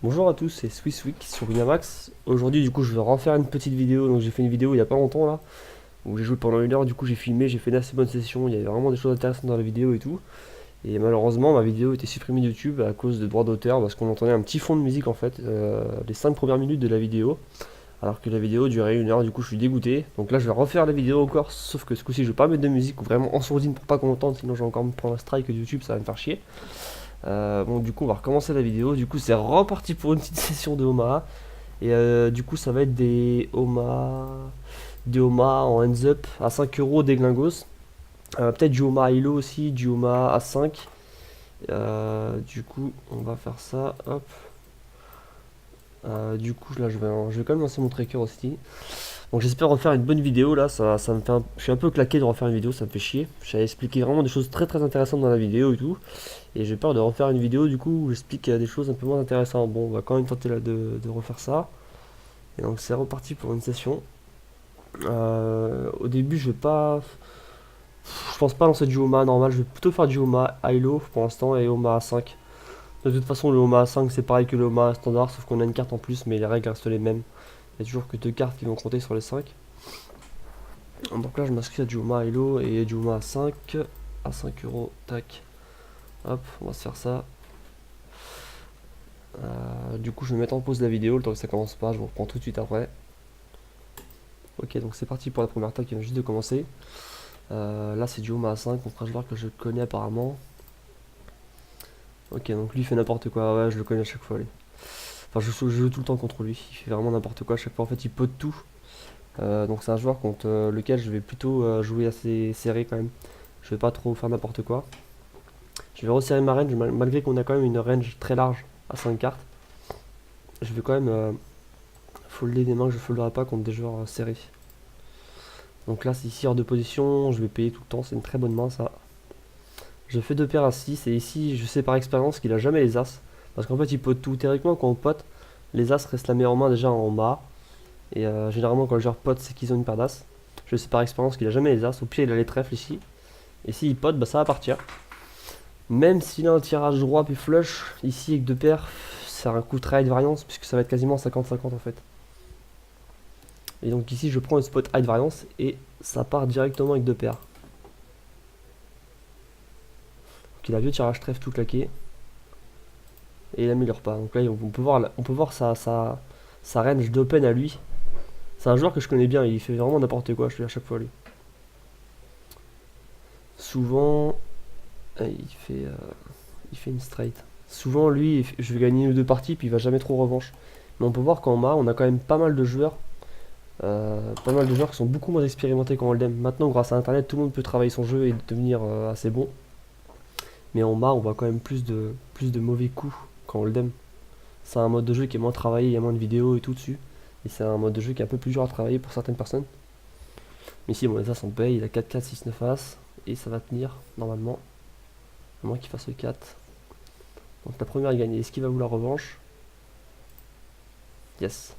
Bonjour à tous, c'est Swissweek sur Winamax. Aujourd'hui, du coup, je vais refaire une petite vidéo. Donc, j'ai fait une vidéo il y a pas longtemps là, où j'ai joué pendant une heure. Du coup, j'ai filmé, j'ai fait une assez bonne session. Il y avait vraiment des choses intéressantes dans la vidéo et tout. Et malheureusement, ma vidéo a été supprimée de YouTube à cause de droits d'auteur parce qu'on entendait un petit fond de musique en fait, les 5 premières minutes de la vidéo. Alors que la vidéo durait une heure, du coup, je suis dégoûté. Donc là, je vais refaire la vidéo encore, sauf que ce coup-ci, je vais pas mettre de musique ou vraiment en sourdine pour pas qu'on entende, sinon je vais encore me prendre un strike de YouTube, ça va me faire chier. Bon, du coup, on va recommencer la vidéo. Du coup, c'est reparti pour une petite session de Omaha. Et du coup, ça va être des Omaha en hands up à 5 euros des glingos. Peut-être du Omaha Hilo aussi, du Omaha à 5. Du coup, on va faire ça. Hop. Du coup, là, je vais quand même lancer mon tracker aussi. Donc, j'espère refaire une bonne vidéo. Là, ça me fait je suis un peu claqué de refaire une vidéo, ça me fait chier. J'avais expliqué vraiment des choses très très intéressantes dans la vidéo et tout. Et j'ai peur de refaire une vidéo du coup où j'explique des choses un peu moins intéressantes. Bon, on va quand même tenter là, de refaire ça. Et donc c'est reparti pour une session. Au début, je vais pas. Je pense pas lancer du Homa normal, je vais plutôt faire du Homa Hilo pour l'instant et Homa 5. De toute façon, le Homa 5 c'est pareil que le Homa standard, sauf qu'on a une carte en plus, mais les règles restent les mêmes. Il y a toujours que deux cartes qui vont compter sur les 5. Donc là, je m'inscris à du Homa Hilo et du Homa 5 à 5 euros. Tac. Hop, on va se faire ça. Du coup, je vais mettre en pause la vidéo le temps que ça commence pas. Je vous reprends tout de suite après. Ok, donc c'est parti pour la première table qui vient juste de commencer. Là, c'est du Homa 5, contre un joueur que je connais apparemment. Ok, donc lui il fait n'importe quoi. Ouais, je le connais à chaque fois. Lui. Enfin, je joue tout le temps contre lui. Il fait vraiment n'importe quoi à chaque fois. En fait, il pot tout. Donc, c'est un joueur contre lequel je vais plutôt jouer assez serré quand même. Je vais pas trop faire n'importe quoi. Je vais resserrer ma range malgré qu'on a quand même une range très large à 5 cartes. Je vais quand même folder des mains que je folderai pas contre des joueurs serrés. Donc là, c'est ici hors de position, je vais payer tout le temps, c'est une très bonne main ça. Je fais deux paires à 6 et ici, je sais par expérience qu'il a jamais les as. Parce qu'en fait, il pote tout. Théoriquement, quand on pote, les as restent la meilleure main déjà en bas. Et généralement, quand le joueur pote, c'est qu'ils ont une paire d'as. Je sais par expérience qu'il a jamais les as. Au pire, il a les trèfles ici. Et s'il pote, bah, ça va partir. Même s'il a un tirage droit puis flush, ici avec deux paires, c'est un coup de trade variance, puisque ça va être quasiment 50-50 en fait. Et donc ici, je prends une spot hide variance et ça part directement avec deux paires. Donc il a vieux tirage trèfle tout claqué. Et il améliore pas. Donc là, on peut voir sa range d'open à lui. C'est un joueur que je connais bien, il fait vraiment n'importe quoi, je fais à chaque fois lui. Souvent, il fait une straight. Souvent, lui, je vais gagner une ou deux parties, puis il va jamais trop revanche. Mais on peut voir qu'en main, on a quand même pas mal de joueurs qui sont beaucoup moins expérimentés qu'en Hold'em. Maintenant, grâce à Internet, tout le monde peut travailler son jeu et devenir assez bon. Mais en main, on voit quand même plus de mauvais coups qu'en Hold'em. C'est un mode de jeu qui est moins travaillé, il y a moins de vidéos et tout dessus. Et c'est un mode de jeu qui est un peu plus dur à travailler pour certaines personnes. Mais ici, bon, les as on paye, il a 4, 4, 6, 9 as. Et ça va tenir, normalement. À moins qu'il fasse le 4. Donc la première est gagnée. Est-ce qu'il va vouloir revanche? Yes.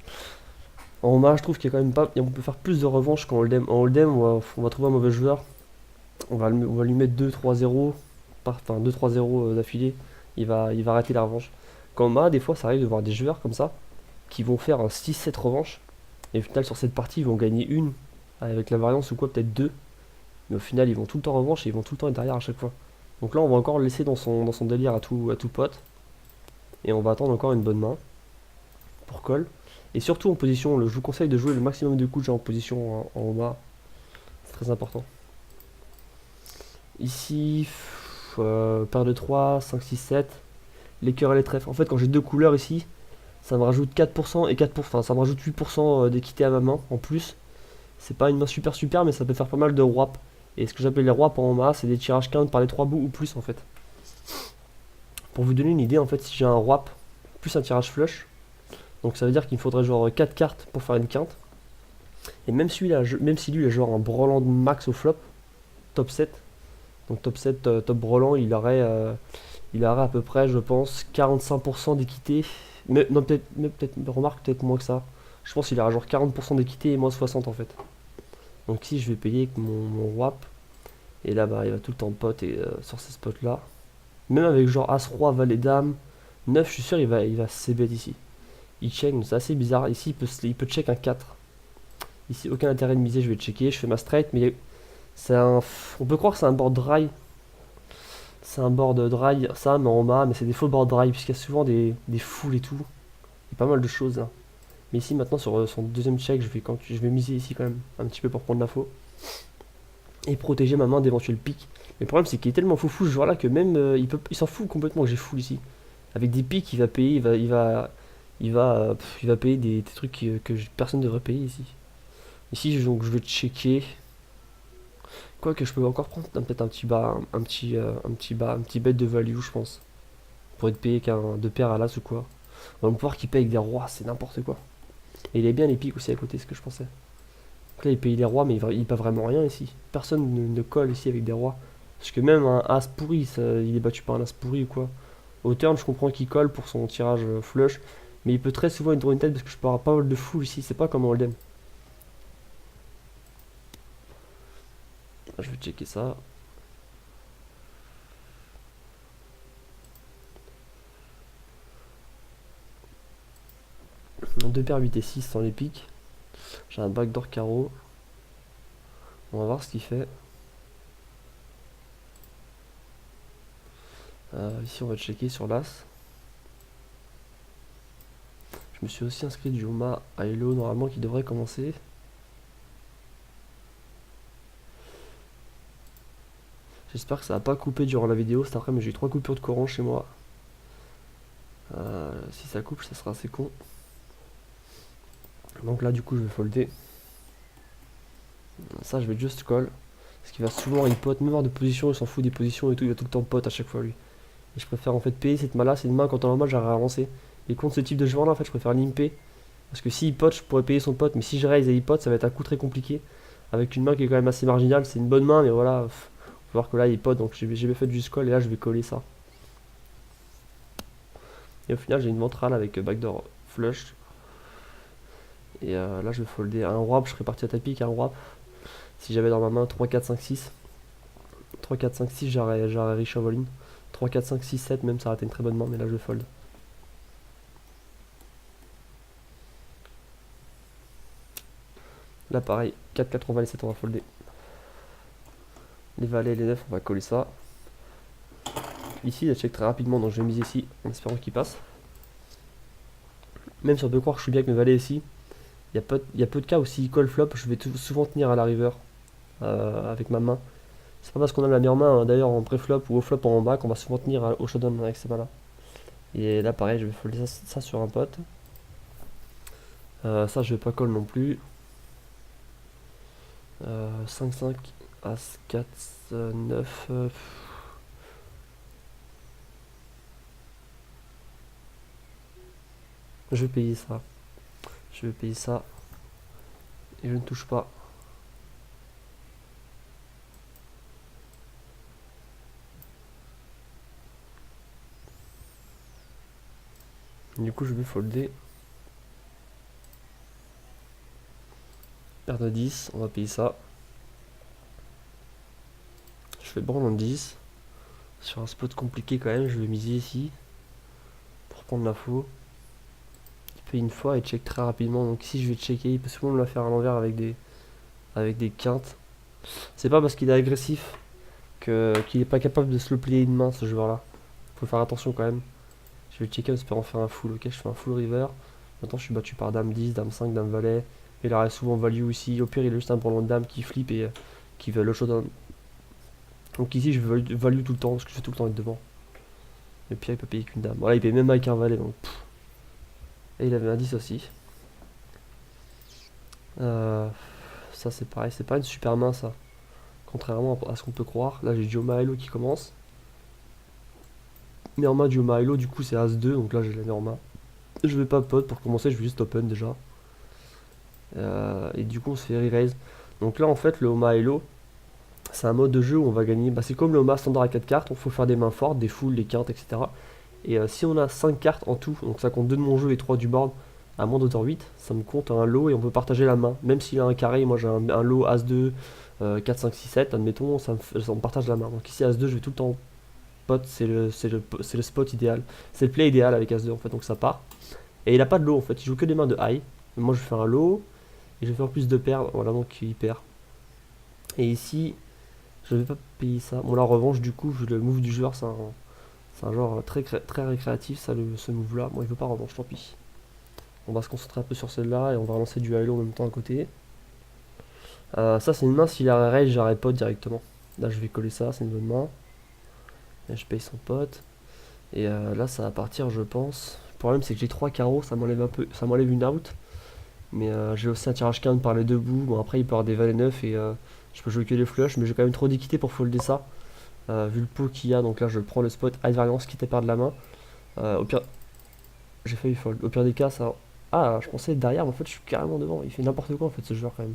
En main, je trouve qu'il y a quand même pas. On peut faire plus de revanche qu'en Hold'em. En Hold'em, on va trouver un mauvais joueur. On va lui mettre 2-3-0. Enfin, 2-3-0 d'affilée. Il va arrêter la revanche. Quand en main, des fois, ça arrive de voir des joueurs comme ça qui vont faire un 6-7 revanche. Et au final, sur cette partie, ils vont gagner une. Avec la variance ou quoi, peut-être deux. Mais au final, ils vont tout le temps revanche et ils vont tout le temps être derrière à chaque fois. Donc là, on va encore le laisser dans son délire à tout pote. Et on va attendre encore une bonne main pour call. Et surtout en position, je vous conseille de jouer le maximum de coups déjà en position en haut bas. C'est très important. Ici, paire de 3, 5, 6, 7. Les cœurs et les trèfles. En fait, quand j'ai deux couleurs ici, ça me rajoute 4% et 4%. Enfin, ça me rajoute 8% d'équité à ma main en plus. C'est pas une main super, mais ça peut faire pas mal de wrap. Et ce que j'appelle les wrap en main, c'est des tirages count par les 3 bouts ou plus en fait. Pour vous donner une idée, en fait, si j'ai un wrap plus un tirage flush, donc ça veut dire qu'il me faudrait genre 4 cartes pour faire une quinte. Et même si lui a genre un brelan max au flop, top 7, donc top 7, top brelan, il aurait à peu près, je pense, 45% d'équité. Mais non, remarque, peut-être moins que ça. Je pense qu'il aurait genre 40% d'équité et moins 60 en fait. Donc ici, je vais payer avec mon WAP. Et là, bah, il va tout le temps pot et sur ces spots là. Même avec genre As-Roi, Valet, Dame, 9, je suis sûr, il va c-bet ici. Il check, c'est assez bizarre. Ici, il peut check un 4. Ici, aucun intérêt de miser, je vais checker. Je fais ma straight, mais c'est un. On peut croire que c'est un board dry. C'est un board dry, ça, mais en bas, mais c'est des faux board dry, puisqu'il y a souvent des foules et tout. Il y a pas mal de choses là. Mais ici, maintenant, sur son deuxième check, je vais miser ici quand même, un petit peu pour prendre l'info. Et protéger ma main d'éventuels pics. Mais le problème, c'est qu'il est tellement foufou ce joueur-là que même il s'en fout complètement que j'ai full ici. Avec des pics, il va payer, il va payer des trucs personne ne devrait payer ici. Ici, donc, je vais checker. Quoique je peux encore prendre peut-être un petit bas, un petit bet de value, je pense. Pour être payé qu'un de paire à l'as ou quoi. On va pouvoir qu'il paye avec des rois, c'est n'importe quoi. Et il est bien les pics aussi à côté, ce que je pensais. Donc là, il paye les rois, mais il pas vraiment rien ici. Personne ne colle ici avec des rois. Parce que même un as pourri, il est battu par un as pourri ou quoi. Au turn, je comprends qu'il colle pour son tirage flush. Mais il peut très souvent être une tête parce que je peux avoir pas mal de full ici. C'est pas comme en hold'em. Je vais checker ça. Deux paires 8 et 6 sans les piques. J'ai un backdoor carreau. On va voir ce qu'il fait. Ici, on va checker sur l'as. Je me suis aussi inscrit du Oma à Hello, normalement, qui devrait commencer. J'espère que ça va pas couper durant la vidéo cet après, mais j'ai eu 3 coupures de courant chez moi. Si ça coupe, ça sera assez con. Donc là, du coup, je vais folder. Ça, je vais just call. Parce qu'il va souvent il pote, même avoir de position, il s'en fout des positions et tout, il va tout le temps pote à chaque fois lui. Et je préfère en fait payer cette main là, c'est une main quand on est normal, j'arrive à avancer. Et contre ce type de joueur là, en fait, je préfère limper. Parce que s'il pote, je pourrais payer son pote, mais si je raise et il pote, ça va être un coup très compliqué. Avec une main qui est quand même assez marginale, c'est une bonne main, mais voilà, faut voir que là il pote, donc j'ai bien fait juste call et là je vais coller ça. Et au final, j'ai une ventrale avec backdoor flush. Et là, je vais folder un wrap, je serais parti à tapis un wrap. Si j'avais dans ma main 3, 4, 5, 6. 3, 4, 5, 6, j'aurais riche all in. 3, 4, 5, 6, 7, même ça aurait été une très bonne main, mais là je vais fold. Là pareil, 4, 4, on va les 7, on va folder. Les valets et les 9, on va coller ça. Ici, il check très rapidement, donc je vais miser ici en espérant qu'il passe. Même si on peut croire que je suis bien avec mes valets ici, il y a peu de cas où s'il colle flop, je vais souvent tenir à la river avec ma main. C'est pas parce qu'on a la meilleure main, d'ailleurs en pré-flop ou au flop en bas, qu'on va souvent tenir au showdown avec ces mains-là. Et là, pareil, je vais folder ça sur un pote. Ça, je vais pas call non plus. 5, 5, As, 4, 9. Je vais payer ça. Je vais payer ça. Et je ne touche pas. Du coup, je vais folder. Paire de 10, on va payer ça. Je fais branle en 10. Sur un spot compliqué quand même, je vais miser ici. Pour prendre l'info. Il paye une fois et check très rapidement. Donc ici, je vais checker. Il peut souvent me la faire à l'envers avec des quintes. C'est pas parce qu'il est agressif qu'il est pas capable de se le plier une main, ce joueur-là. Faut faire attention quand même. Je vais checker en espérant faire un full. Ok, je fais un full river. Maintenant, je suis battu par dame 10, dame 5, dame valet. Il aurait souvent value ici. Au pire, il a juste un branlant de dame qui flippe et qui veut le showdown. Donc ici, je veux value tout le temps parce que je vais tout le temps être devant. Et puis, il peut payer qu'une dame. Voilà, il paye même avec un valet. Donc, et il avait un 10 aussi. Ça, c'est pareil. C'est pas une super main, ça. Contrairement à ce qu'on peut croire. Là, j'ai du Hello qui commence. Mais en main du Hello, du coup, c'est As-2. Donc là, j'ai la mets en main. Je vais pas pot pour commencer, je vais juste open déjà. Et du coup, on se fait re-raise. Donc là, en fait, le Oma Hello, c'est un mode de jeu où on va gagner. Bah, c'est comme le Oma standard à 4 cartes. Il faut faire des mains fortes, des fulls, des quintes, etc. Et si on a 5 cartes en tout, donc ça compte 2 de mon jeu et 3 du board, à moins d'auteur 8, ça me compte un lot et on peut partager la main. Même s'il a un carré, moi j'ai un lot As-2, 4, 5, 6, 7, admettons, ça me partage la main. Donc ici As-2, je vais tout le temps pot, c'est le spot idéal. C'est le play idéal avec As-2 en fait, donc ça part. Et il a pas de low en fait, il joue que des mains de high. Moi je fais un low, et je vais faire plus de paires, voilà donc il perd. Et ici, je vais pas payer ça. Bon, la revanche, du coup, vu le move du joueur, c'est un genre très récréatif, ça, ce move là. Bon, il veut pas revanche, tant pis. On va se concentrer un peu sur celle-là et on va relancer du halo en même temps à côté. Ça, c'est une main, s'il a rage, j'arrête pote directement. Là, je vais coller ça, c'est une bonne main. Et je paye son pote. Et là, ça va partir, je pense. Le problème, c'est que j'ai 3 carreaux, ça m'enlève un peu, ça m'enlève une out. Mais j'ai aussi un tirage quinte par les deux bouts. Bon, après, il peut avoir des valets 9 et je peux jouer que les flushs, mais j'ai quand même trop d'équité pour folder ça. Vu le pot qu'il y a, donc là, je prends le spot high variance, quitte à perdre la main. Au pire, j'ai failli fold. Au pire des cas, ça. Ah, je pensais être derrière, mais en fait, je suis carrément devant. Il fait n'importe quoi, en fait, ce joueur, quand même.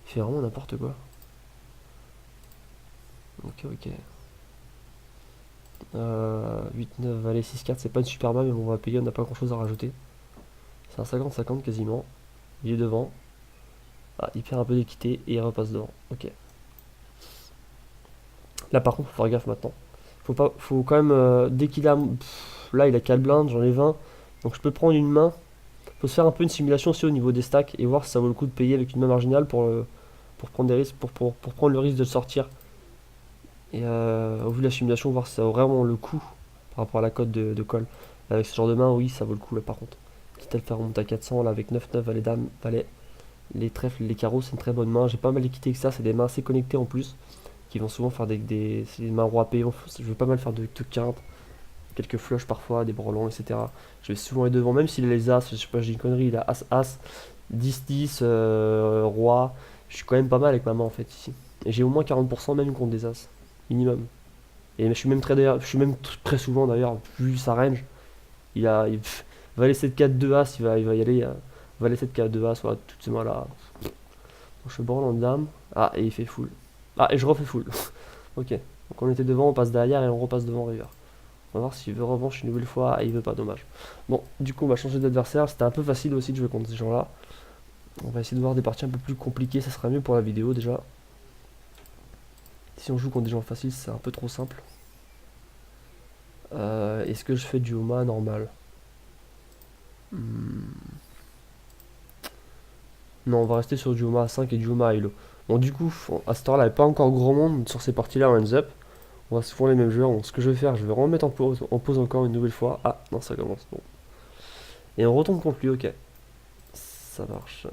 Il fait vraiment n'importe quoi. Ok, ok. 8, 9, valet, 6, 4, c'est pas une super main, mais bon, on va payer, on n'a pas grand chose à rajouter. C'est un 50-50 quasiment. Il est devant. Ah, il perd un peu d'équité et il repasse devant. Ok. Là, par contre, faut faire gaffe maintenant. Faut quand même, dès qu'il a. Là, il a 4 blindes, j'en ai 20. Donc, je peux prendre une main. Faut se faire un peu une simulation aussi au niveau des stacks et voir si ça vaut le coup de payer avec une main marginale pour prendre des risques, pour prendre le risque de le sortir. Et au vu de la simulation, voir si ça vaut vraiment le coup par rapport à la cote de call. Avec ce genre de main, oui, ça vaut le coup là par contre. Quitte à le faire remonter à 400, là avec 9-9, valet dame, valet, les trèfles, les carreaux, c'est une très bonne main. J'ai pas mal d'équité que ça, c'est des mains assez connectées en plus, qui vont souvent faire c'est des mains roi P, je vais pas mal faire de quinte, quelques flushs parfois, des brelans, etc. Je vais souvent aller devant, même s'il a les as, je sais pas, j'ai une connerie, il a as-as, 10-10, roi, je suis quand même pas mal avec ma main en fait ici. Et j'ai au moins 40% même contre des as, minimum. Et je suis même très souvent d'ailleurs, vu sa range, valet 7 4 2 as, il va y aller, valet 7 4 2 as, voilà, toutes ces mains là. Donc je branle en dame, ah et il fait full. Ah et je refais full. Ok, donc on était devant, on passe derrière et on repasse devant river. On va voir s'il veut revanche une nouvelle fois, ah il veut pas, dommage. Bon, du coup on va changer d'adversaire, c'était un peu facile aussi de jouer contre ces gens là. On va essayer de voir des parties un peu plus compliquées, ça sera mieux pour la vidéo déjà. Si on joue contre des gens faciles, c'est un peu trop simple. Est-ce que je fais du Homa normal? Hmm. Non, on va rester sur du Homa à 5 et du Homa à Elo. Bon, du coup, à cette heure-là, il n'y a pas encore grand monde sur ces parties-là en hands up. On va souvent les mêmes joueurs. Donc, ce que je vais faire, je vais remettre en pause encore une nouvelle fois. Ah, non, ça commence. Bon. Et on retombe contre lui, ok. Ça marche.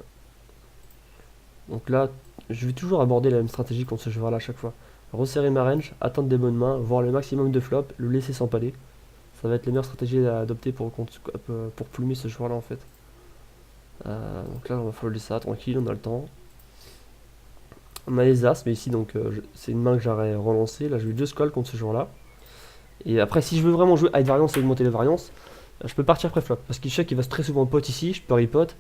Donc là, je vais toujours aborder la même stratégie contre ce joueur-là à chaque fois. Resserrer ma range, atteindre des bonnes mains, voir le maximum de flops, le laisser s'empaler. Ça va être les meilleures stratégies à adopter pour plumer ce joueur-là en fait. Donc là, on va folder ça tranquille, on a le temps. On a les as, mais ici, donc c'est une main que j'aurais relancée. Là, je vais just call contre ce joueur-là. Et après, si je veux vraiment jouer high variance et augmenter les variances, je peux partir pré-flop. Parce qu'il sait qu'il va très souvent pot ici, je peux repot.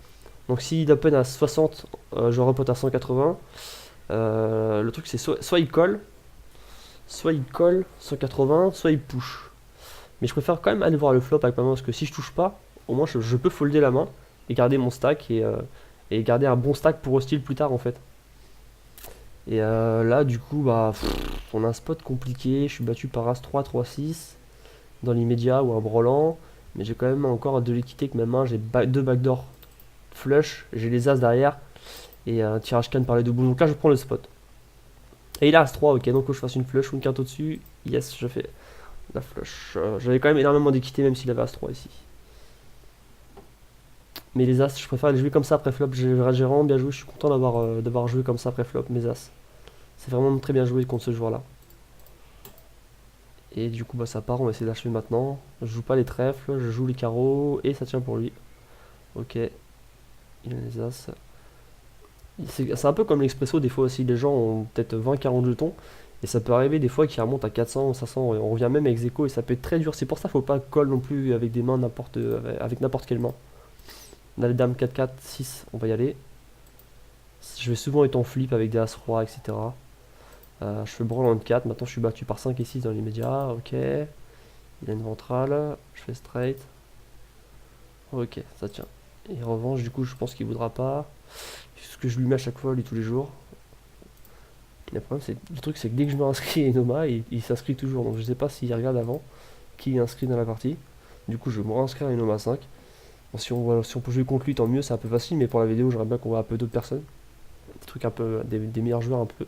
Donc s'il open à 60, je repot à 180. Le truc, c'est soit il colle, 180, soit il push. Mais je préfère quand même aller voir le flop avec ma main parce que si je touche pas, au moins je peux folder la main et garder mon stack et garder un bon stack pour hostile plus tard en fait. Et là du coup bah on a un spot compliqué, je suis battu par As-3, 3-6 dans l'immédiat ou un brelan, mais j'ai quand même encore de l'équité avec ma main, j'ai deux backdoor flush, j'ai les As derrière et un tirage canne par les deux boules, donc là je prends le spot. Et il a As-3, ok, donc faut que je fasse une flush ou une carte au-dessus, yes je fais la flush. J'avais quand même énormément d'équité même s'il avait As-3 ici. Mais les As, je préfère les jouer comme ça après flop. J'ai vraiment bien joué. Je suis content d'avoir joué comme ça après flop mes As. C'est vraiment très bien joué contre ce joueur-là. Et du coup, bah, ça part. On va essayer d'achever maintenant. Je joue pas les trèfles, je joue les carreaux et ça tient pour lui. Ok. Il a les As. C'est un peu comme l'expresso. Des fois aussi, les gens ont peut-être 20-40 jetons. Et ça peut arriver des fois qu'ils remontent à 400 ou 500. On revient même avec Zeko et ça peut être très dur. C'est pour ça qu'il faut pas call non plus avec des mains avec n'importe quelle main. On a les dames 4-4, 6, on va y aller. Je vais souvent être en flip avec des As-Roi, etc. Je fais brawl en 4, maintenant je suis battu par 5 et 6 dans l'immédiat, ok. Il a une ventrale, je fais straight. Ok, ça tient. Et revanche, du coup, je pense qu'il voudra pas. C'est ce que je lui mets à chaque fois, lui, tous les jours. Le problème, le truc, c'est que dès que je me inscris à Enoma, il s'inscrit toujours. Donc je sais pas s'il regarde avant qui est inscrit dans la partie. Du coup, je vais me réinscrire à Enoma 5. Bon, si on peut jouer contre lui, tant mieux, c'est un peu facile. Mais pour la vidéo, j'aimerais bien qu'on voit un peu d'autres personnes. Des trucs un peu, des meilleurs joueurs un peu.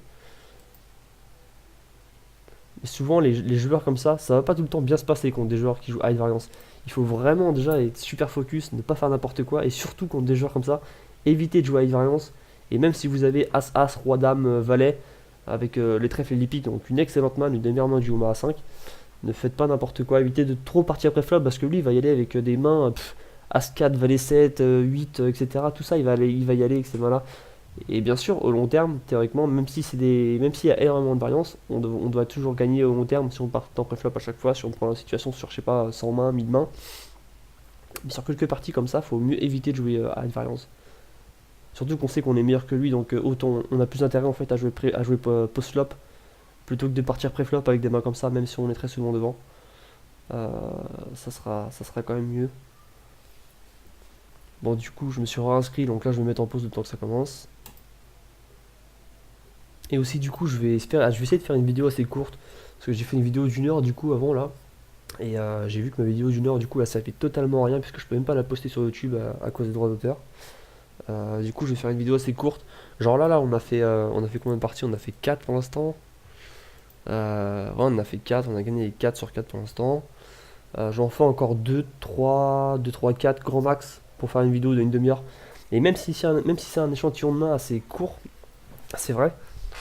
Et souvent, les joueurs comme ça va pas tout le temps bien se passer contre des joueurs qui jouent high variance. Il faut vraiment déjà être super focus, ne pas faire n'importe quoi. Et surtout contre des joueurs comme ça, éviter de jouer à high variance. Et même si vous avez As-As, Roi-Dame, Valet, avec les trèfles et les piques, donc une excellente main, une des meilleures mains du Oma A5, ne faites pas n'importe quoi. Évitez de trop partir pré-flop parce que lui, il va y aller avec des mains As-4, Valet 7, 8, etc. Tout ça, il va y aller avec ces mains-là. Et bien sûr, au long terme, théoriquement, même s'il y a énormément de variance, on doit toujours gagner au long terme si on part en préflop à chaque fois, si on prend la situation sur, je sais pas, 100 mains, 1000 mains. Mais sur quelques parties comme ça, faut mieux éviter de jouer à une variance. Surtout qu'on sait qu'on est meilleur que lui, donc autant on a plus intérêt en fait à jouer post-flop plutôt que de partir pré-flop avec des mains comme ça, même si on est très souvent devant. Euh, ça sera quand même mieux. Bon, du coup, je me suis réinscrit, donc là je vais me mettre en pause le temps que ça commence. Et aussi du coup je vais essayer de faire une vidéo assez courte. Parce que j'ai fait une vidéo d'une heure du coup avant là. Et j'ai vu que ma vidéo d'une heure du coup là ça fait totalement rien puisque je peux même pas la poster sur YouTube à cause des droits d'auteur. Du coup je vais faire une vidéo assez courte. Genre là on a fait combien de parties? On a fait 4 pour l'instant. Ouais, on a fait 4, on a gagné les 4 sur 4 pour l'instant. J'en fais encore 2, 3, 4 grand max pour faire une vidéo d'une demi-heure. Et même si c'est un échantillon de main assez court, c'est vrai,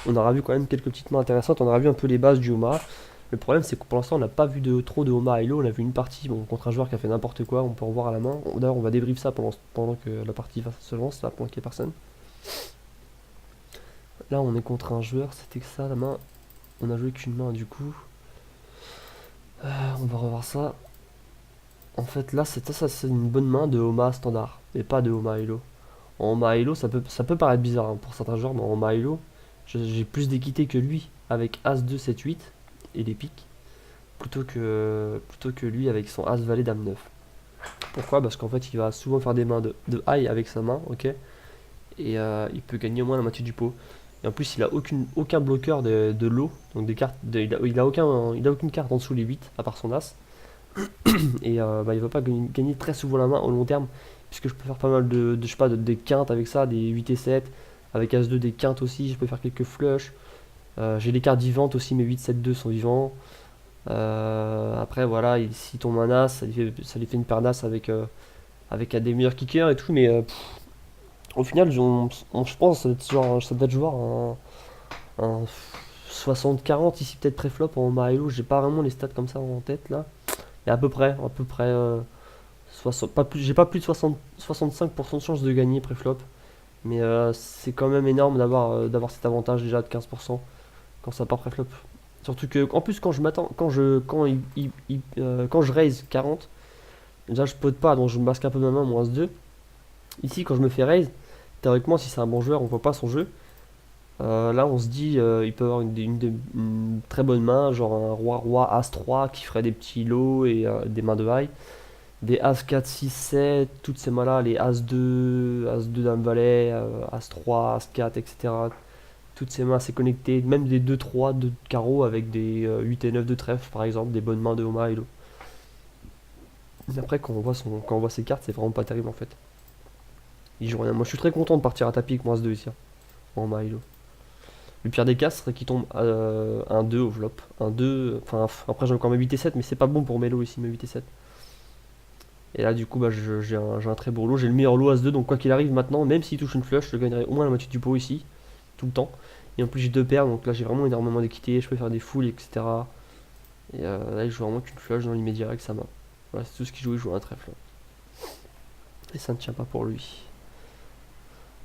on aura vu quand même quelques petites mains intéressantes, on aura vu un peu les bases du Omaha. Le problème c'est que pour l'instant on n'a pas vu trop de Omaha Hello, on a vu une partie contre un joueur qui a fait n'importe quoi, on peut revoir à la main. D'ailleurs on va débrief ça pendant que la partie se lance, là, pendant qu'il n'y ait personne. Là on est contre un joueur, c'était que ça la main, on a joué qu'une main du coup. On va revoir ça. En fait là ça c'est une bonne main de Omaha standard, mais pas de Omaha Hello. En Omaha Hello ça peut paraître bizarre hein, pour certains joueurs, mais en Omaha Hello j'ai plus d'équité que lui avec As 2, 7, 8 et les piques plutôt que lui avec son As Valet Dame 9. Pourquoi? Parce qu'en fait il va souvent faire des mains de high avec sa main, ok? Et il peut gagner au moins la moitié du pot. Et en plus il a aucun bloqueur de low, donc des cartes, il a aucune carte en dessous les 8 à part son As. Et il va pas gagner très souvent la main au long terme, puisque je peux faire pas mal je sais pas, des quintes avec ça, des 8 et 7, avec As 2 des quintes aussi, je peux faire quelques flushs. J'ai les cartes vivantes aussi, mes 8, 7, 2 sont vivants. Après, voilà, s'il tombe un As, ça lui fait une paire d'As avec des meilleurs kickers et tout, mais au final, je pense que ça doit être genre un 60-40 ici, peut-être pré-flop en Mario. J'ai pas vraiment les stats comme ça en tête là, mais à peu près 60, pas plus, j'ai pas plus de 65% de chance de gagner pré-flop, mais c'est quand même énorme d'avoir cet avantage déjà de 15% quand ça part pré-flop. Surtout que, en plus, quand je m'attends, quand je raise 40, déjà je pot pas, donc je masque un peu ma main, mon As-2. Ici, quand je me fais raise, théoriquement, si c'est un bon joueur, on voit pas son jeu. Là, on se dit, il peut avoir une très bonne main, genre un roi, As-3 qui ferait des petits lots et des mains de high. Des As-4, 6, 7, toutes ces mains-là, les As-2, As-2 Dame Valet, As-3, As-4, etc. Toutes ces mains assez connectées, même des 2-3 de carreau avec des 8 et 9 de trèfle par exemple, des bonnes mains de Oma Hello. Après quand on voit ses cartes, c'est vraiment pas terrible en fait. Il joue rien. Moi je suis très content de partir à tapis avec mon As 2 ici, hein, en Oma Hello. Le pire des cas serait qu'il tombe un 2 au flop. Un 2, enfin après j'ai encore mes 8 et 7, mais c'est pas bon pour mes lots ici, mes 8 et 7. Et là du coup bah, j'ai un très beau lot, j'ai le meilleur lot As 2, donc quoi qu'il arrive maintenant, même s'il touche une flush, je gagnerai au moins la moitié du pot ici, tout le temps. Et en plus j'ai deux paires, donc là j'ai vraiment énormément d'équité, je peux faire des foules, etc. Et là il joue vraiment qu'une flush dans l'immédiat avec sa main. Voilà, c'est tout ce qu'il joue, il joue un trèfle. Et ça ne tient pas pour lui.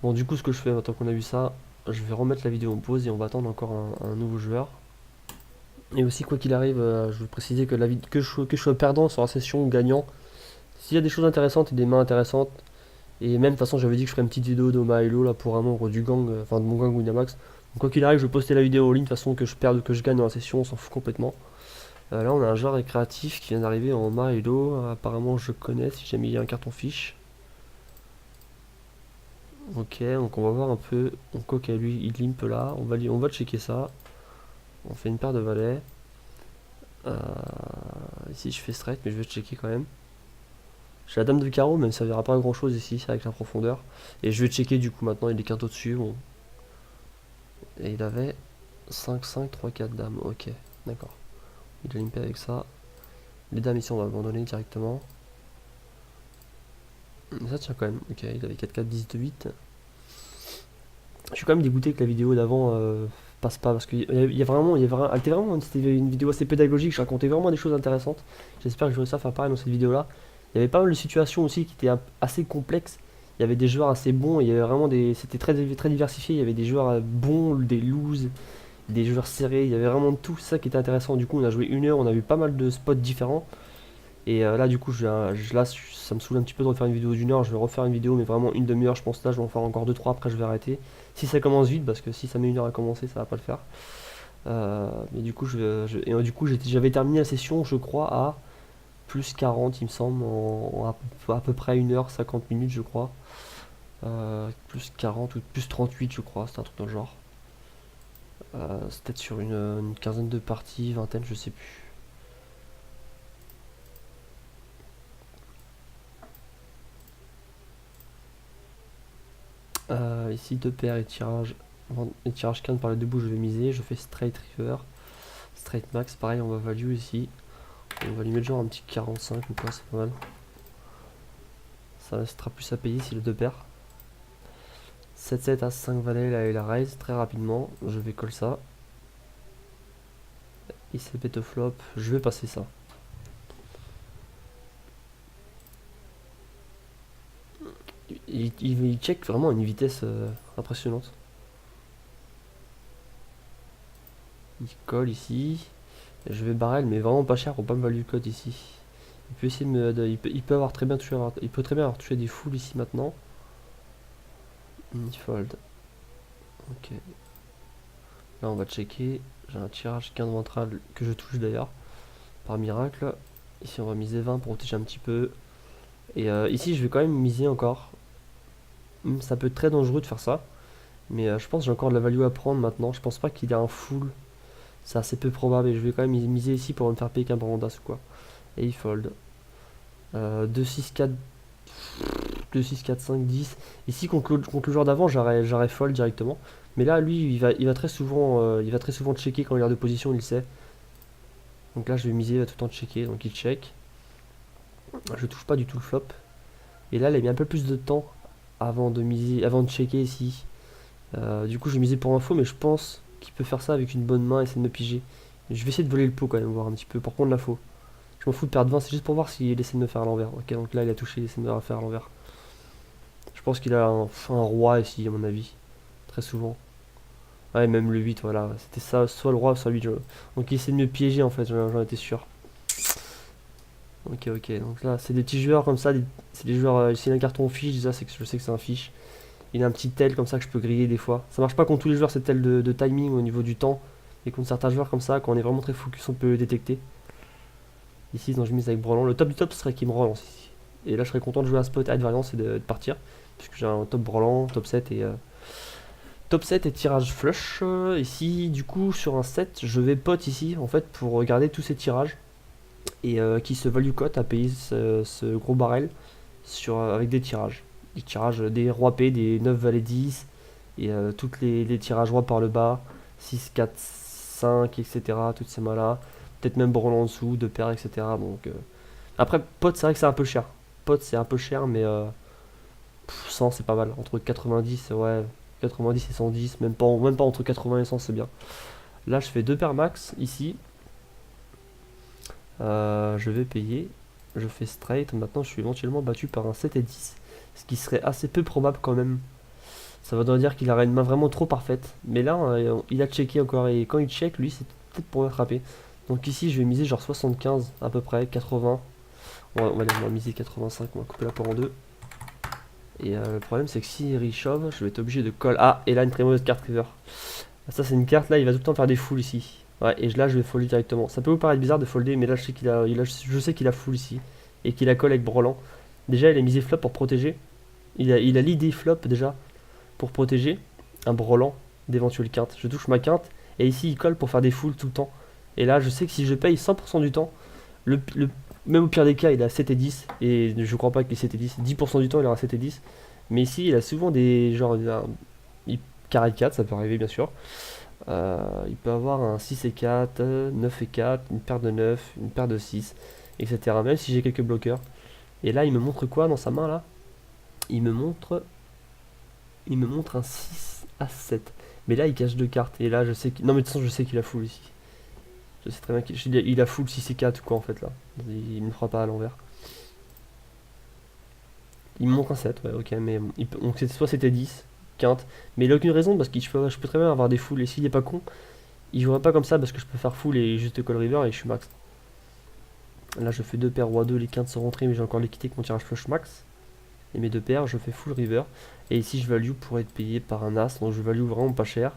Bon du coup ce que je fais maintenant qu'on a vu ça, je vais remettre la vidéo en pause et on va attendre encore un nouveau joueur. Et aussi quoi qu'il arrive, je veux préciser que je sois perdant sur la session ou gagnant. S'il y a des choses intéressantes et des mains intéressantes, et même de toute façon j'avais dit que je ferais une petite vidéo d'Oma Hello là pour un membre du gang, enfin de mon gang Winamax. Donc quoi qu'il arrive je vais poster la vidéo en ligne de toute façon que je perde ou que je gagne dans la session, on s'en fout complètement. Là on a un joueur récréatif qui vient d'arriver en Oma Hello, apparemment je connais si jamais il y a un carton fiche. Ok, donc on va voir un peu. On coque à lui, il limpe là. On va checker ça. On fait une paire de valets. Euh, Ici je fais straight, mais je vais checker quand même. J'ai la dame de carreau, mais ça ne verra pas grand chose ici, avec la profondeur. Et je vais checker du coup maintenant, il est quinte au-dessus. Bon. Et il avait 5, 5, 3, 4 dames. Ok, d'accord. Il a limpé avec ça. Les dames ici, on va abandonner directement. Mais ça tient quand même. Ok, il avait 4, 4, 10, 2, 8. Je suis quand même dégoûté que la vidéo d'avant passe pas parce qu'il y a vraiment, c'était une vidéo assez pédagogique. Je racontais vraiment des choses intéressantes. J'espère que je vais réussir à faire pareil dans cette vidéo-là. Il y avait pas mal de situations aussi qui étaient assez complexes. Il y avait des joueurs assez bons. Il y avait vraiment c'était très très diversifié. Il y avait des joueurs bons, des looses, des joueurs serrés. Il y avait vraiment de tout. C'est ça qui était intéressant. Du coup, on a joué 1 heure. On a vu pas mal de spots différents. Et là, du coup, là, ça me saoule un petit peu de refaire une vidéo d'1 heure. Je vais refaire une vidéo, mais vraiment une demi-heure. Je pense là, je vais en faire encore 2-3. Après, je vais arrêter. Si ça commence vite, parce que si ça met 1 heure à commencer, ça va pas le faire. Mais du coup, du coup, j'avais terminé la session, je crois, à plus 40, il me semble, à peu près 1 h 50 minutes, je crois. Plus 40 ou plus 38, je crois, c'est un truc dans le genre. C'est peut-être sur une quinzaine de parties, vingtaine, je sais plus. Ici, deux paires et tirage. Et tirage quinte par les deux bouts, je vais miser. Je fais straight river. Straight max, pareil, on va value ici. On va lui mettre genre un petit 45 ou quoi, c'est pas mal. Ça restera plus à payer si les deux paires. 7-7 à 5 valets, là il la raise très rapidement. Je vais call ça. Il s'est bet au flop, je vais passer ça. Il check vraiment à une vitesse impressionnante. Il colle ici. Je vais barrel, mais vraiment pas cher pour pas me value code ici. Il peut essayer de me. Il peut avoir très bien touché. Il peut très bien avoir touché des foules ici maintenant. Il fold. Ok. Là on va checker. J'ai un tirage quinte ventral que je touche d'ailleurs. Par miracle. Ici on va miser 20 pour protéger un petit peu. Et ici je vais quand même miser encore. Ça peut être très dangereux de faire ça. Mais je pense que j'ai encore de la value à prendre maintenant. Je pense pas qu'il ait un full. C'est assez peu probable. Et je vais quand même miser ici pour me faire payer qu'un brandas ou quoi. Et il fold. 2, 6, 4. 2, 6, 4, 5, 10. Ici contre le joueur d'avant, j'aurais fold directement. Mais là, lui, il va très souvent, checker quand il a de position, il le sait. Donc là, je vais miser tout le temps de checker. Donc il check. Je touche pas du tout le flop. Et là, il a mis un peu plus de temps avant de miser, avant de checker ici. Du coup, je vais miser pour info, mais je pense qu'il peut faire ça avec une bonne main et essayer de me piger. Je vais essayer de voler le pot quand même, voir un petit peu pour prendre la faux. Je m'en fous de perdre 20, c'est juste pour voir s'il essaie de me faire à l'envers. Ok, donc là, il a touché, il essaie de me faire à l'envers. Je pense qu'il a un roi ici, à mon avis. Très souvent. Ouais, même le 8, voilà. C'était ça, soit le roi, soit le 8. Donc il essaie de me piéger en fait, j'en étais sûr. Ok, ok. Donc là, c'est des petits joueurs comme ça. C'est des joueurs. S'il a un carton fiche, déjà, je sais que c'est un fiche. Il a un petit tel comme ça que je peux griller des fois. Ça marche pas contre tous les joueurs, c'est tel de timing au niveau du temps. Et contre certains joueurs comme ça, quand on est vraiment très focus, on peut le détecter. Ici, dans je mise avec Brelan. Le top du top ce serait qu'il me relance ici. Et là, je serais content de jouer un spot à variance et de partir. Puisque j'ai un top Brelan, top 7 et. Top 7 et tirage flush. Ici, du coup, sur un 7, je vais pot ici, en fait, pour regarder tous ces tirages. Et qui se value cote à payer ce gros barrel avec des tirages. Des tirages des rois P, des 9 valets 10, et toutes les tirages rois par le bas, 6, 4, 5, etc. Toutes ces mains-là. Peut-être même Brelan en dessous, de paires, etc. Donc, après, pot, c'est vrai que c'est un peu cher. Pot, c'est un peu cher, mais 100, c'est pas mal. Entre 90, ouais, 90 et 110, même pas entre 80 et 100, c'est bien. Là, je fais 2 paires max, ici. Je vais payer. Je fais straight. Maintenant, je suis éventuellement battu par un 7 et 10. Ce qui serait assez peu probable quand même. Ça voudrait dire qu'il aurait une main vraiment trop parfaite. Mais là, il a checké encore. Et quand il check, lui, c'est peut-être pour m'attraper. Donc ici, je vais miser genre 75 à peu près, 80. On va miser 85. On va couper la poire en deux. Et le problème, c'est que si il shove, je vais être obligé de call. Ah, et là, une très mauvaise carte river. Ça, c'est une carte là, il va tout le temps faire des fulls ici. Ouais, et là, je vais folder directement. Ça peut vous paraître bizarre de folder, mais là, je sais qu'il a full ici. Et qu'il a call avec Brelan. Déjà, il a misé flop pour protéger. Il a l'idée flop déjà. pour protéger un brelan d'éventuelles quintes. Je touche ma quinte, et ici il colle pour faire des foules tout le temps. Et là, je sais que si je paye 100% du temps, même au pire des cas, il a 7 et 10, et je crois pas qu'il ait 7 et 10. 10% du temps, il aura 7 et 10. Mais ici, il a souvent des. Genre, il carré 4, ça peut arriver bien sûr. Il peut avoir un 6 et 4, 9 et 4, une paire de 9, une paire de 6, etc. Même si j'ai quelques bloqueurs. Et là, il me montre quoi dans sa main là? Il me montre. Il me montre un 6 à 7. Mais là, il cache deux cartes. Et là, je sais qu'il. Non, mais de toute façon, je sais qu'il a full ici. Je sais très bien qu'il a full 6 et 4 ou quoi en fait là. Il me fera pas à l'envers. Il me montre un 7, ouais, ok, mais donc soit c'était 10, quinte, mais il a aucune raison parce que je peux très bien avoir des foules et s'il est pas con, il jouerait pas comme ça parce que je peux faire full et juste call river et je suis max. Là je fais deux paires roi 2, les quintes sont rentrées mais j'ai encore l'équité avec mon tirage flush max. Et mes deux paires, je fais full river. Et ici je value pour être payé par un as, donc je value vraiment pas cher.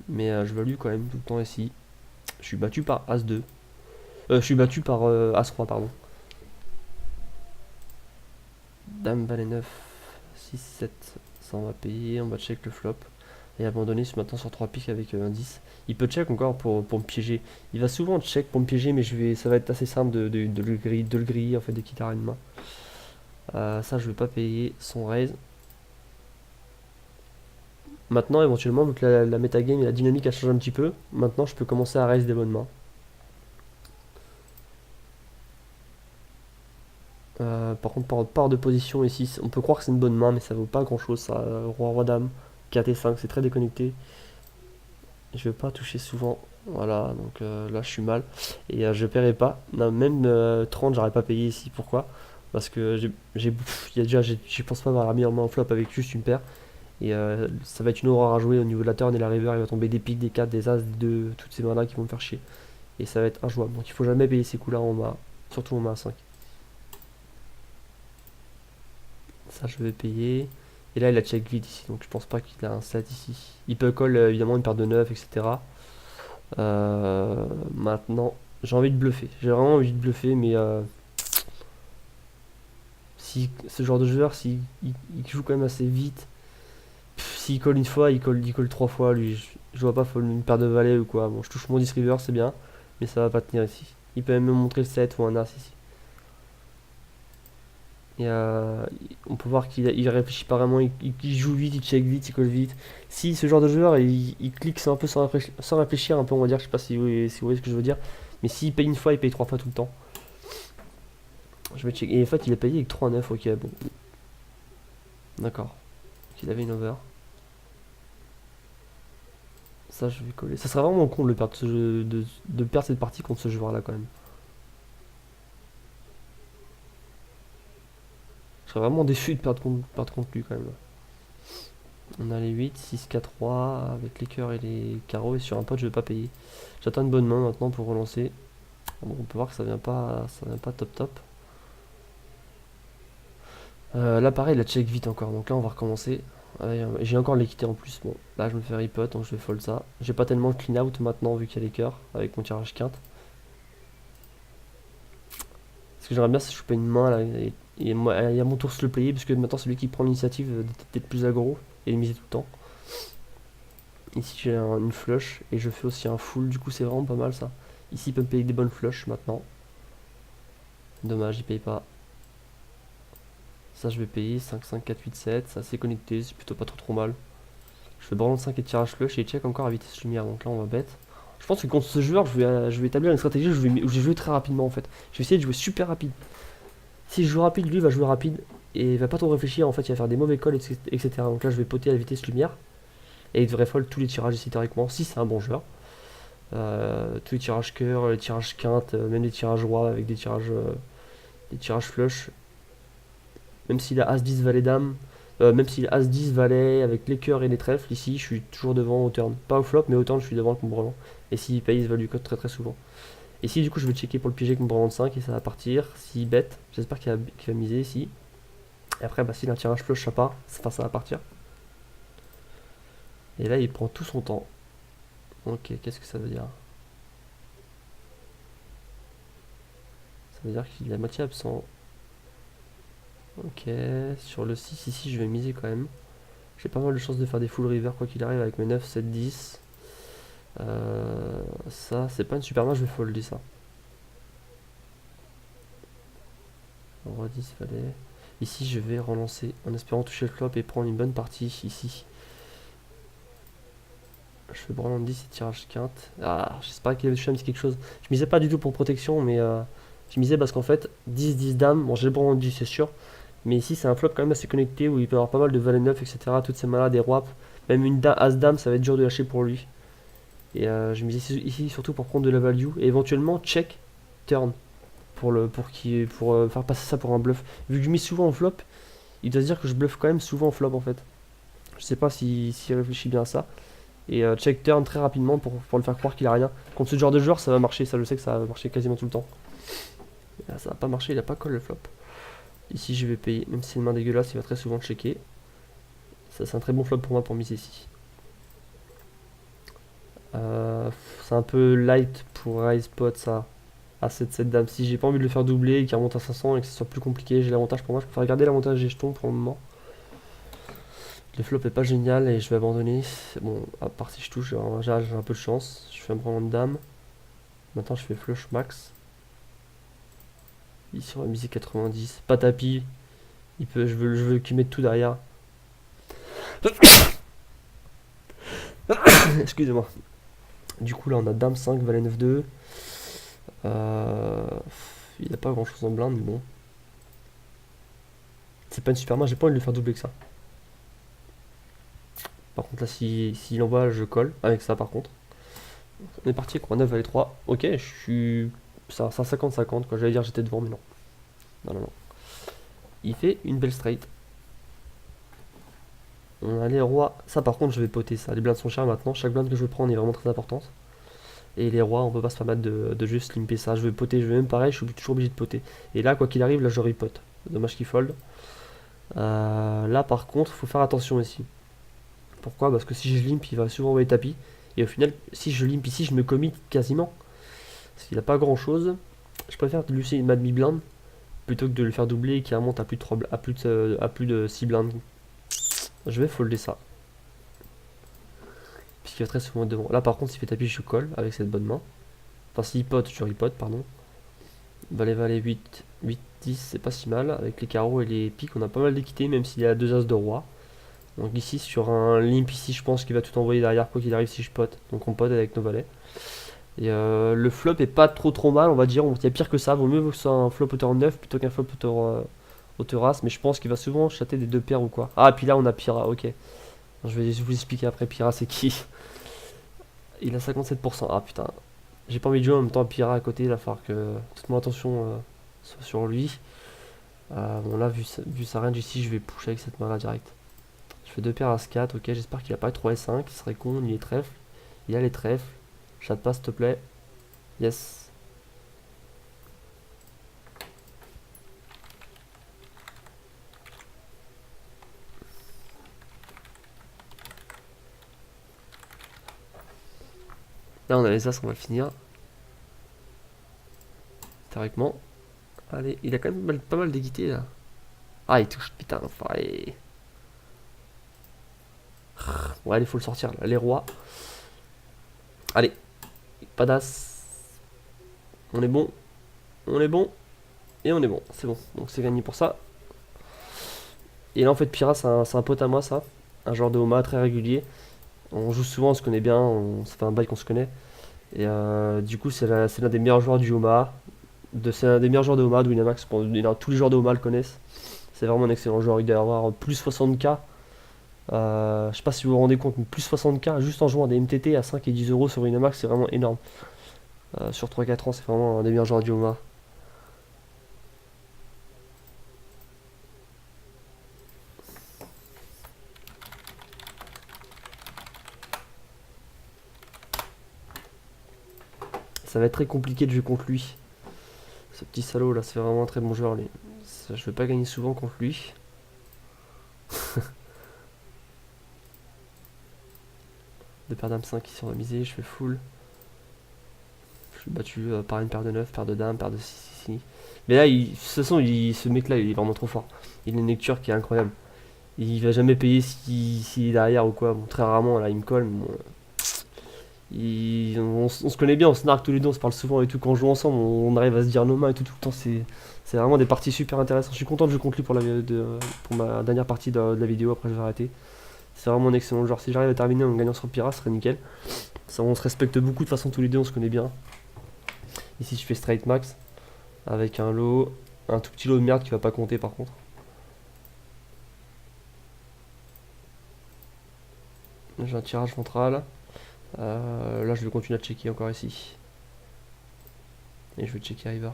Mais je value quand même tout le temps ici. Je suis battu par as 2. Je suis battu par as 3, pardon. Dame, valet 9, 6, 7, ça on va payer, on va check le flop. Et abandonner ce matin sur 3 piques avec un 10. Il peut check encore pour me piéger. Il va souvent check pour me piéger, mais ça va être assez simple de le griller en fait dès qu'il aura une main. Ça je vais pas payer son raise. Maintenant éventuellement, vu que la metagame et la dynamique a changé un petit peu, maintenant je peux commencer à raise des bonnes mains. Par contre, par de position ici, on peut croire que c'est une bonne main, mais ça vaut pas grand chose. Ça, roi, roi, dame, 4 et 5, c'est très déconnecté. Je vais pas toucher souvent. Voilà, donc là je suis mal. Et je paierai pas. Non, même 30, j'aurais pas payé ici. Pourquoi? Parce que il y a déjà, j'y pense pas avoir mis en main en flop avec juste une paire. Et ça va être une horreur à jouer au niveau de la turn et la river. Il va tomber des piques, des 4, des as, des 2, toutes ces mains là qui vont me faire chier. Et ça va être injouable. Donc il faut jamais payer ces coups là en main. Surtout en main 5. Ça je vais payer. Et là il a check vite ici. Donc je pense pas qu'il a un 7 ici. Il peut call évidemment une paire de 9, etc. Maintenant, j'ai envie de bluffer. J'ai vraiment envie de bluffer, mais si ce genre de joueur, il joue quand même assez vite, s'il colle une fois, il colle trois fois, lui, je vois pas fold une paire de valets ou quoi. Bon, je touche mon 10 river, c'est bien, mais ça va pas tenir ici. Il peut même me montrer le 7 ou un as ici. Et on peut voir qu'il réfléchit pas vraiment, il joue vite, il check vite, il colle vite. Si ce genre de joueur, il clique un peu sans réfléchir, un peu, on va dire, je sais pas si vous voyez ce que je veux dire, mais s'il paye une fois, il paye trois fois tout le temps. Je vais checker. Et en fait, il a payé avec 3-9, ok, bon. D'accord. Il avait une over. Ça, je vais coller. Ça serait vraiment con de, le perdre, de perdre cette partie contre ce joueur-là, quand même. Je serais vraiment déçu de perdre contre lui, quand même. On a les 8, 6, 4, 3, avec les cœurs et les carreaux. Et sur un pot, je vais pas payer. J'attends une bonne main maintenant pour relancer. Bon, on peut voir que ça vient pas top top. Là, pareil, la check vite encore. Donc là, on va recommencer. J'ai encore l'équité en plus. Bon, là, je me fais ripot, donc je vais fold ça. J'ai pas tellement de clean out maintenant, vu qu'il y a les cœurs, avec mon tirage quinte. Ce que j'aimerais bien, c'est choper une main là, et à mon tour se le player, parce que maintenant, c'est lui qui prend l'initiative d'être plus aggro et de miser tout le temps. Ici, j'ai une flush et je fais aussi un full, du coup, c'est vraiment pas mal ça. Ici, il peut me payer des bonnes flushs maintenant. Dommage, il paye pas. Ça, je vais payer 5, 5, 4, 8, 7. C'est assez connecté, c'est plutôt pas trop mal. Je fais ballon de 5 et tirage flush et il check encore à vitesse lumière. Donc là, on va bet. Je pense que contre ce joueur, je vais établir une stratégie où je vais jouer très rapidement en fait. Je vais essayer de jouer super rapide. Si je joue rapide, lui va jouer rapide et il va pas trop réfléchir. En fait, il va faire des mauvais calls, etc. Donc là, je vais poter à la vitesse lumière et il devrait fold tous les tirages ici théoriquement si c'est un bon joueur. Tous les tirages cœur, les tirages quinte, même les tirages roi avec des tirages flush. Même s'il a As-10 valet dame, même s'il a As-10 valet avec les cœurs et les trèfles, ici je suis toujours devant au turn. Pas au flop, mais au turn je suis devant avec mon brelan. Et s'il paye, il va lui code très très souvent. Et si du coup je vais checker pour le piéger avec mon brelan de 5 et ça va partir. S'il bet, j'espère qu'il va miser ici. Et après, bah, s'il a un tirage flush, ça part, enfin, ça va partir. Et là, il prend tout son temps. Ok, qu'est-ce que ça veut dire? Ça veut dire qu'il est à moitié absent. Ok, sur le 6 ici, je vais miser quand même. J'ai pas mal de chances de faire des full river quoi qu'il arrive avec mes 9, 7, 10. Ça, c'est pas une super main, je vais folder ça. Roi 10, fallait. Ici, je vais relancer en espérant toucher le flop et prendre une bonne partie ici. Je fais branle en 10 et tirage quinte. Ah, j'espère qu'il avait touché un petit quelque chose. Je misais pas du tout pour protection, mais je misais parce qu'en fait, 10, 10 dames, bon, j'ai le branle en 10, c'est sûr. Mais ici, c'est un flop quand même assez connecté où il peut y avoir pas mal de valet 9, etc. Toutes ces mains-là, des rois, même une as-dame, ça va être dur de lâcher pour lui. Et je misais ici surtout pour prendre de la value et éventuellement check turn pour faire passer ça pour un bluff. Vu que je mise souvent en flop, il doit se dire que je bluffe quand même souvent en flop en fait. Je sais pas s'il réfléchit bien à ça. Et check turn très rapidement pour le faire croire qu'il a rien. Contre ce genre de joueur, ça va marcher, ça je sais que ça va marcher quasiment tout le temps. Et là, ça va pas marcher, il a pas call le flop. Ici, je vais payer, même si c'est une main dégueulasse, il va très souvent checker. Ça, c'est un très bon flop pour moi pour miser ici. C'est un peu light pour raise pot ça. À 7-7 dame. Si j'ai pas envie de le faire doubler et qu'il remonte à 500 et que ce soit plus compliqué, j'ai l'avantage pour moi. Je préfère garder l'avantage des jetons pour le moment. Le flop est pas génial et je vais abandonner. Bon, à part si je touche, j'ai un peu de chance. Je fais un brin de dame. Maintenant, je fais flush max. Ici, on va miser 90. Pas tapis. Je veux qu'il mette tout derrière. Excusez-moi. Du coup, là, on a dame 5, valet 9, 2. Il a pas grand chose en blinde, mais bon. C'est pas une super main, j'ai pas envie de le faire doubler que ça. Par contre, là, s'il envoie, je colle avec ça, par contre. On est parti, quoi. 9, valet 3. Ok, je suis. C'est un 50-50, quoi. J'allais dire j'étais devant, mais non. Non, non, non. Il fait une belle straight. On a les rois. Ça, par contre, je vais poter ça. Les blindes sont chères maintenant. Chaque blinde que je vais prendre est vraiment très importante. Et les rois, on peut pas se permettre de juste limper ça. Je vais poter, je vais même pareil, je suis toujours obligé de poter. Et là, quoi qu'il arrive, là, je repote. Dommage qu'il fold. Là, par contre, faut faire attention ici. Pourquoi? Parce que si je limp, il va souvent envoyer tapis. Et au final, si je limp ici, je me commit quasiment. Parce qu'il n'a pas grand chose. Je préfère lui laisser une demi-blinde plutôt que de le faire doubler et qu'il remonte à plus de 3, à plus de 6 blindes. Je vais folder ça. Puisqu'il va très souvent être devant. Là, par contre, s'il fait tapis, je colle avec cette bonne main. Enfin, s'il pote, je ripote, pardon. Valet, valet 8, 8, 10, c'est pas si mal. Avec les carreaux et les piques, on a pas mal d'équité, même s'il y a 2 as de roi. Donc ici, sur un limp, ici, je pense qu'il va tout envoyer derrière, quoi qu'il arrive si je pote. Donc on pote avec nos valets. Et le flop est pas trop mal, on va dire. Il y a pire que ça. Vaut mieux que ce soit un flop hauteur 9 plutôt qu'un flop hauteur as. Mais je pense qu'il va souvent chatter des 2 paires ou quoi. Ah, et puis là, on a Pira, ok. Je vais vous expliquer après. Pira, c'est qui? Il a 57%. Ah putain. J'ai pas envie de jouer en même temps à Pira à côté. Il va falloir que toute mon attention soit sur lui. Bon, là, vu sa range ici, je vais push avec cette main là direct. Je fais 2 paires as 4. Ok, j'espère qu'il a pas 3 S5. Il serait con. Il est trèfle. Il a les trèfles. Chatte pas, s'il te plaît. Yes. Là, on a les as, on va le finir. Théoriquement. Allez, il a quand même pas mal d'équité là. Ah, il touche, putain, l'enfoiré. Ouais, allez, faut le sortir là. Les rois. Allez, pas d'as. On est bon. On est bon. Et on est bon. C'est bon. Donc c'est gagné pour ça. Et là, en fait, Pira, c'est un pote à moi, ça. Un joueur de Homa très régulier. On joue souvent, on se connaît bien. Ça fait un bail qu'on se connaît. Et du coup, c'est l'un des meilleurs joueurs du Homa. C'est l'un des meilleurs joueurs de Homa, de Winamax. Tous les joueurs de Homa le connaissent. C'est vraiment un excellent joueur. Il doit avoir plus 60k. Je sais pas si vous vous rendez compte, mais plus 60k juste en jouant des MTT à 5 et 10 euros sur Winamax, c'est vraiment énorme. Sur 3-4 ans, c'est vraiment un des meilleurs joueurs du Homa. Ça va être très compliqué de jouer contre lui. Ce petit salaud là, c'est vraiment un très bon joueur lui. Je vais pas gagner souvent contre lui. De paire dame 5 ici on va miser, je fais full. Je suis battu par une paire de 9, paire de dames, paire de 6 ici. Mais là, de toute façon, ce mec là, il est vraiment trop fort. Il a une lecture qui est incroyable. Il va jamais payer s'il est derrière ou quoi. Bon, très rarement, là, il me colle. Mais bon, on se connaît bien, on se nargue tous les deux, on se parle souvent et tout. Quand on joue ensemble, on arrive à se dire nos mains et tout, tout le temps. C'est vraiment des parties super intéressantes. Je suis content de jouer contre lui pour ma dernière partie de la vidéo. Après, je vais arrêter. C'est vraiment un excellent joueur. Si j'arrive à terminer en gagnant sur Pyrrha, ce serait nickel. Ça, on se respecte beaucoup de toute façon, tous les deux, on se connaît bien. Ici, je fais straight max avec un lot, un tout petit lot de merde qui va pas compter par contre. J'ai un tirage ventral. Là, je vais continuer à checker encore ici. Et je vais checker river.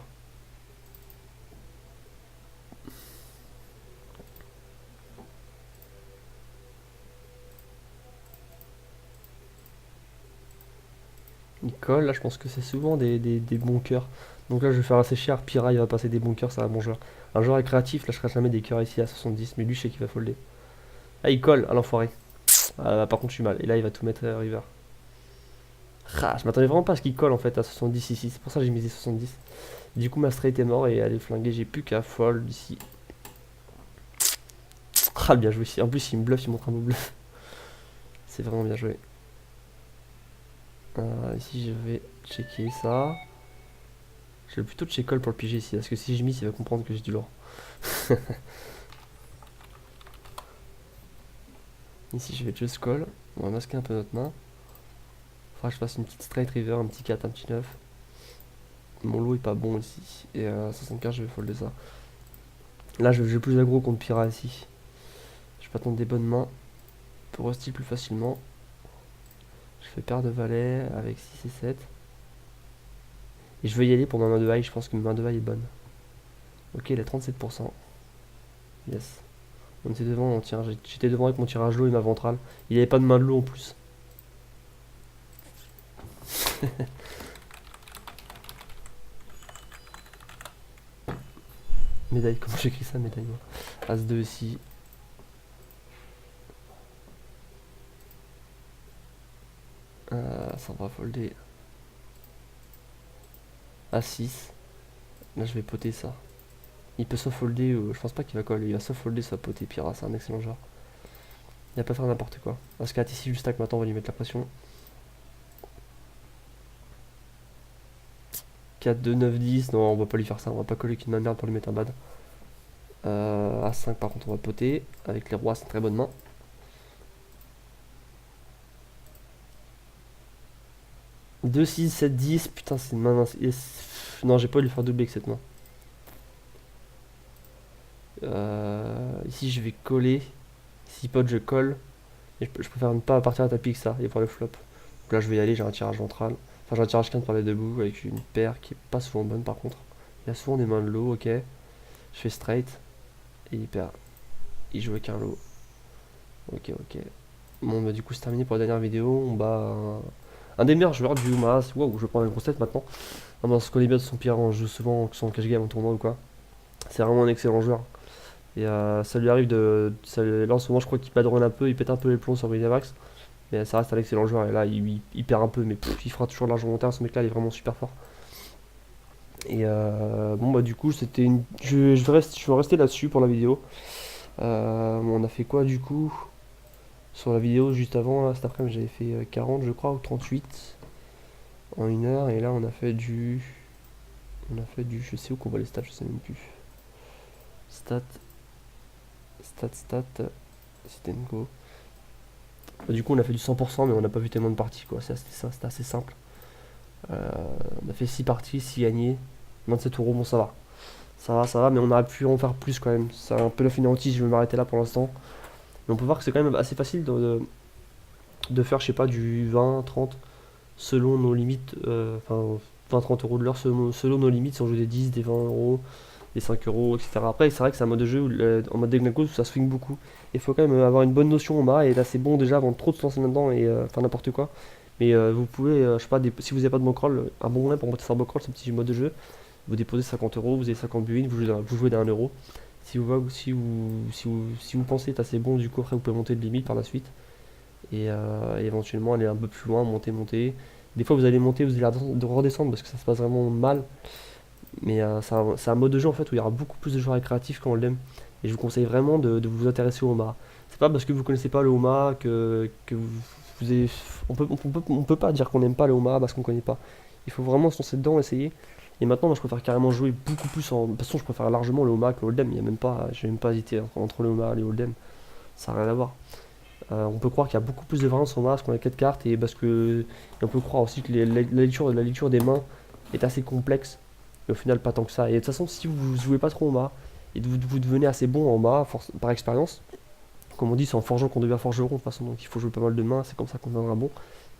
Il colle, là je pense que c'est souvent des bons cœurs. Donc là je vais faire assez cher, Pyrrha il va passer des bons cœurs, ça va bon joueur. Un joueur créatif, là je serai jamais des cœurs ici à 70, mais lui je sais qu'il va folder. Ah il colle, à l'enfoiré. Ah, par contre je suis mal, et là il va tout mettre river. Ah, je m'attendais vraiment pas à ce qu'il colle en fait à 70 ici, c'est pour ça que j'ai misé 70. Du coup ma straight est mort et elle est flinguée, j'ai plus qu'à fold ici. Ah bien joué ici, en plus il me bluffe, il montre un beau bluff. C'est vraiment bien joué. Ici je vais checker ça. Je vais plutôt check call pour le piger ici, parce que si je mise il va comprendre que j'ai du lourd. Ici je vais just call, on va masquer un peu notre main. Faudra que je fasse une petite straight river, un petit 4, un petit 9. Mon lot est pas bon ici, et à 75 je vais folder ça. Là je vais jouer plus aggro contre Pyrrha ici. Je peux attendre des bonnes mains pour rusty plus facilement. Je fais paire de valets avec 6 et 7. Et je veux y aller pour ma main de high, je pense que ma main de high est bonne. Ok, il est 37%. Yes. On était devant, j'étais devant avec mon tirage lot et ma ventrale. Il n'y avait pas de main de lot en plus. Médaille, comment j'écris ça, médaille moi. As-2 ici. Ça va folder. A6. Là je vais poter ça. Il peut soit folder, je pense pas qu'il va coller. Il va soit folder, soit poter. Pyrrha, c'est un excellent joueur. Il va pas faire n'importe quoi. Parce qu'à ici juste stack maintenant, on va lui mettre la pression. 4, 2, 9, 10. Non, on va pas lui faire ça. On va pas coller qu'une main merde pour lui mettre un bad. A5 par contre, on va poter. Avec les rois, c'est une très bonne main. « 2, 6, 7, 10. Putain, c'est une main. Non, j'ai pas lui faire doubler avec cette main. Ici, je vais coller. Si pot, je colle. Et je préfère ne pas partir à tapis que ça et voir le flop. Donc là, je vais y aller. J'ai un tirage ventral. Enfin, j'ai un tirage quinte par les debout avec une paire qui est pas souvent bonne par contre. Il y a souvent des mains de lot, ok. Je fais straight. Et il perd. Il joue avec un lot. Ok, ok. Bon, bah, du coup, c'est terminé pour la dernière vidéo. On bat un des meilleurs joueurs du Umaas. Waouh, je prends une grosse tête maintenant. On se connaît bien de son pire, on joue souvent son cash game en tournoi ou quoi. C'est vraiment un excellent joueur. Et ça lui arrive là en ce moment, je crois qu'il padronne un peu, il pète un peu les plombs sur Winamax. Mais ça reste un excellent joueur. Et là, il perd un peu, mais il fera toujours de l'argent long terme. Ce mec-là, il est vraiment super fort. Et bon, bah, du coup, c'était une. Je vais rester là-dessus pour la vidéo. On a fait quoi du coup? Sur la vidéo juste avant, là, cet après-midi, j'avais fait 40, je crois, ou 38 en 1 heure. Et là, on a fait du. Je sais où qu'on voit les stats, je sais même plus. Stats. C'était une go. Bah, du coup, on a fait du 100%, mais on n'a pas vu tellement de parties, quoi. C'était assez simple. On a fait 6 parties, 6 gagnés. 27 €, bon, ça va. Ça va, mais on aurait pu en faire plus quand même. C'est un peu la finalité, je vais m'arrêter là pour l'instant. Mais on peut voir que c'est quand même assez facile de faire, je sais pas, du 20, 30 selon nos limites. Enfin, 20-30 € de l'heure selon nos limites. Si on joue des 10, des 20 €, des 5 €, etc. Après, c'est vrai que c'est un mode de jeu en mode Degnaco où ça swing beaucoup. Il faut quand même avoir une bonne notion en bas et là c'est bon déjà avant de trop de se lancer là-dedans et faire n'importe quoi. Mais vous pouvez, je sais pas, si vous n'avez pas de bankroll, un bon moyen pour monter sa bankroll, ce petit mode de jeu, vous déposez 50 €, vous avez 50 buts, vous jouez d'un 1 €. Si vous pensez être assez bon, du coup après vous pouvez monter de limite par la suite et éventuellement aller un peu plus loin, monter. Des fois vous allez monter, vous allez redescendre parce que ça se passe vraiment mal. Mais c'est un mode de jeu en fait où il y aura beaucoup plus de joueurs récréatifs quand on l'aime. Et je vous conseille vraiment de vous intéresser au homard. C'est pas parce que vous connaissez pas le homard que vous avez... On peut pas dire qu'on n'aime pas le homard parce qu'on connaît pas. Il faut vraiment se lancer dedans, essayer. Et maintenant, moi, je préfère carrément jouer beaucoup plus en... De toute façon, je préfère largement le homard que le hold'em. Il y a même pas... J'ai même pas hésité entre le homard et le hold'em. Ça n'a rien à voir. On peut croire qu'il y a beaucoup plus de variance en homard parce qu'on a 4 cartes et parce que... Et on peut croire aussi que la lecture des mains est assez complexe. Et au final, pas tant que ça. Et de toute façon, si vous jouez pas trop en homard et vous devenez assez bon en homard par expérience, comme on dit, c'est en forgeant qu'on devient forgeron de toute façon, donc il faut jouer pas mal de mains, c'est comme ça qu'on deviendra bon.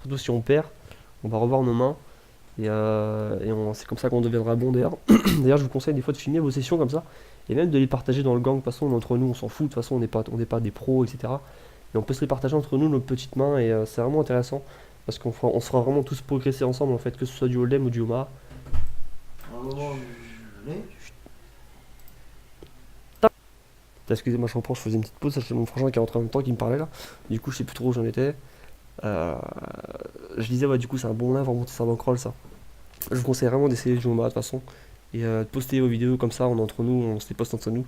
Surtout si on perd, on va revoir nos mains, c'est comme ça qu'on deviendra bon d'ailleurs. D'ailleurs, je vous conseille des fois de filmer vos sessions comme ça, et même de les partager dans le gang, de toute façon, entre nous, on s'en fout, de toute façon, on n'est pas des pros, etc. Et on peut se les partager entre nous, nos petites mains, et c'est vraiment intéressant, parce on se fera vraiment tous progresser ensemble, en fait, que ce soit du Hold'em ou du Homard. À un moment, je l'ai. Excusez-moi, je reprends, je faisais une petite pause, c'est mon frangin qui est rentré en même temps qui me parlait là. Du coup, je sais plus trop où j'en étais. Euh, je disais, ouais, du coup, c'est un bon lin pour monter sa bankroll, ça. Je vous conseille vraiment d'essayer le jeu au de toute façon. Et de poster vos vidéos comme ça, on est entre nous, on se les poste entre nous.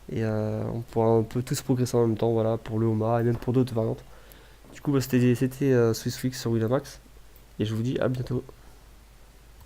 Et on pourra un peu tous progresser en même temps, voilà, pour le Homa et même pour d'autres variantes. Du coup, bah, c'était Swissflix sur Winamax. Et je vous dis à bientôt.